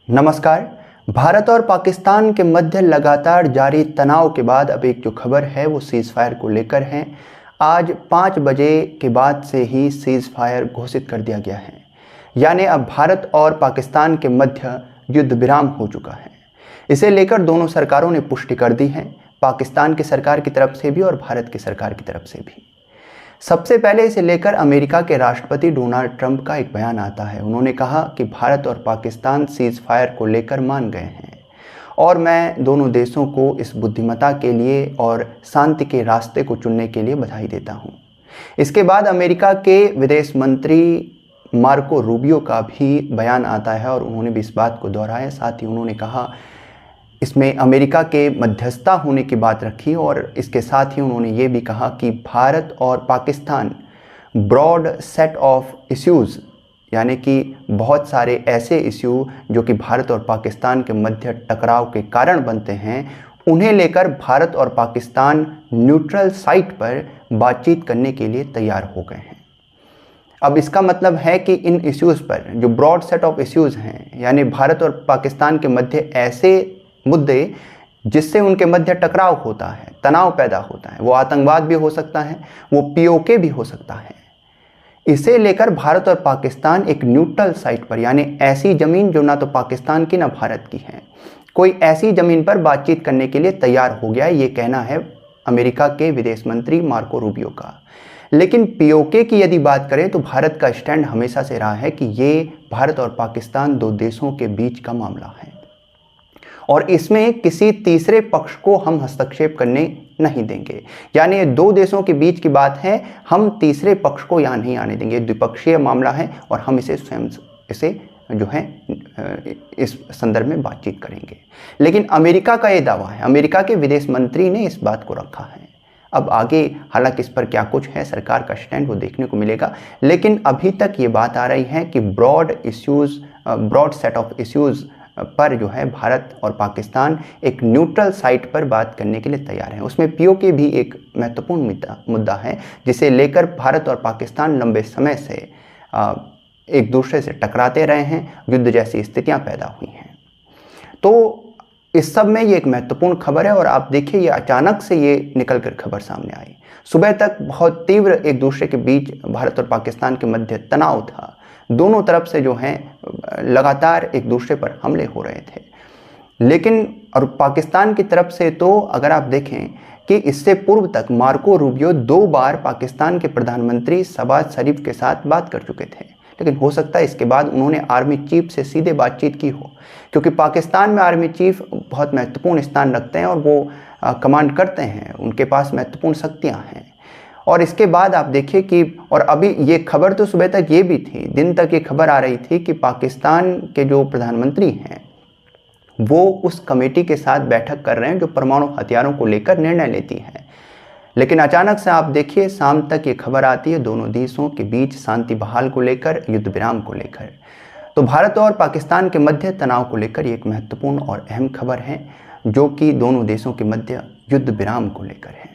नमस्कार। भारत और पाकिस्तान के मध्य लगातार जारी तनाव के बाद अब एक जो खबर है वो सीज़ फायर को लेकर है। आज 5 बजे के बाद से ही सीज़ फायर घोषित कर दिया गया है, यानी अब भारत और पाकिस्तान के मध्य युद्ध विराम हो चुका है। इसे लेकर दोनों सरकारों ने पुष्टि कर दी है, पाकिस्तान की सरकार की तरफ से भी और भारत की सरकार की तरफ से भी। सबसे पहले इसे लेकर अमेरिका के राष्ट्रपति डोनाल्ड ट्रंप का एक बयान आता है। उन्होंने कहा कि भारत और पाकिस्तान सीज़ फायर को लेकर मान गए हैं और मैं दोनों देशों को इस बुद्धिमत्ता के लिए और शांति के रास्ते को चुनने के लिए बधाई देता हूं। इसके बाद अमेरिका के विदेश मंत्री मार्को रूबियो का भी बयान आता है और उन्होंने भी इस बात को दोहराया। साथ ही उन्होंने कहा, इसमें अमेरिका के मध्यस्थता होने की बात रखी और इसके साथ ही उन्होंने ये भी कहा कि भारत और Pakistan broad set of issues, यानी कि बहुत सारे ऐसे इश्यू जो कि भारत और पाकिस्तान के मध्य टकराव के कारण बनते हैं, उन्हें लेकर भारत और पाकिस्तान न्यूट्रल साइट पर बातचीत करने के लिए तैयार हो गए हैं। अब इसका मतलब है कि इन इश्यूज़ पर जो ब्रॉड सेट ऑफ इश्यूज़ हैं, यानी भारत और पाकिस्तान के मध्य ऐसे मुद्दे जिससे उनके मध्य टकराव होता है, तनाव पैदा होता है, वो आतंकवाद भी हो सकता है, वो पीओके भी हो सकता है। इसे लेकर भारत और पाकिस्तान एक न्यूट्रल साइट पर, यानी ऐसी ज़मीन जो ना तो पाकिस्तान की ना भारत की है, कोई ऐसी ज़मीन पर बातचीत करने के लिए तैयार हो गया है, ये कहना है अमेरिका के विदेश मंत्री मार्को रूबियो का। लेकिन पीओके की यदि बात करें तो भारत का स्टैंड हमेशा से रहा है कि ये भारत और पाकिस्तान दो देशों के बीच का मामला है और इसमें किसी तीसरे पक्ष को हम हस्तक्षेप करने नहीं देंगे। यानी ये दो देशों के बीच की बात है, हम तीसरे पक्ष को यहाँ नहीं आने देंगे। द्विपक्षीय मामला है और हम इसे स्वयं जो है इस संदर्भ में बातचीत करेंगे। लेकिन अमेरिका का ये दावा है, अमेरिका के विदेश मंत्री ने इस बात को रखा है। अब आगे हालांकि इस पर क्या कुछ है, सरकार का स्टैंड वो देखने को मिलेगा, लेकिन अभी तक ये बात आ रही है कि ब्रॉड सेट ऑफ इश्यूज़ पर जो है भारत और पाकिस्तान एक न्यूट्रल साइट पर बात करने के लिए तैयार हैं। उसमें पीओके भी एक महत्वपूर्ण मुद्दा है जिसे लेकर भारत और पाकिस्तान लंबे समय से एक दूसरे से टकराते रहे हैं, युद्ध जैसी स्थितियां पैदा हुई हैं। तो इस सब में ये एक महत्वपूर्ण खबर है और आप देखिए ये अचानक से ये निकल कर खबर सामने आई। सुबह तक बहुत तीव्र एक दूसरे के बीच भारत और पाकिस्तान के मध्य तनाव था, दोनों तरफ से जो हैं लगातार एक दूसरे पर हमले हो रहे थे। लेकिन और पाकिस्तान की तरफ से तो अगर आप देखें कि इससे पूर्व तक मार्को रूबियो 2 बार पाकिस्तान के प्रधानमंत्री शहबाज शरीफ के साथ बात कर चुके थे, लेकिन हो सकता है इसके बाद उन्होंने आर्मी चीफ से सीधे बातचीत की हो, क्योंकि पाकिस्तान में आर्मी चीफ बहुत महत्वपूर्ण स्थान रखते हैं और वो कमांड करते हैं, उनके पास महत्वपूर्ण शक्तियाँ हैं। और इसके बाद आप देखिए कि और अभी ये खबर तो सुबह तक ये भी थी, दिन तक ये खबर आ रही थी कि पाकिस्तान के जो प्रधानमंत्री हैं वो उस कमेटी के साथ बैठक कर रहे हैं जो परमाणु हथियारों को लेकर निर्णय लेती है। लेकिन अचानक से आप देखिए शाम तक ये खबर आती है दोनों देशों के बीच शांति बहाल को लेकर, युद्ध विराम को लेकर। तो भारत और पाकिस्तान के मध्य तनाव को लेकर एक महत्वपूर्ण और अहम खबर है जो कि दोनों देशों के मध्य युद्ध विराम को लेकर है।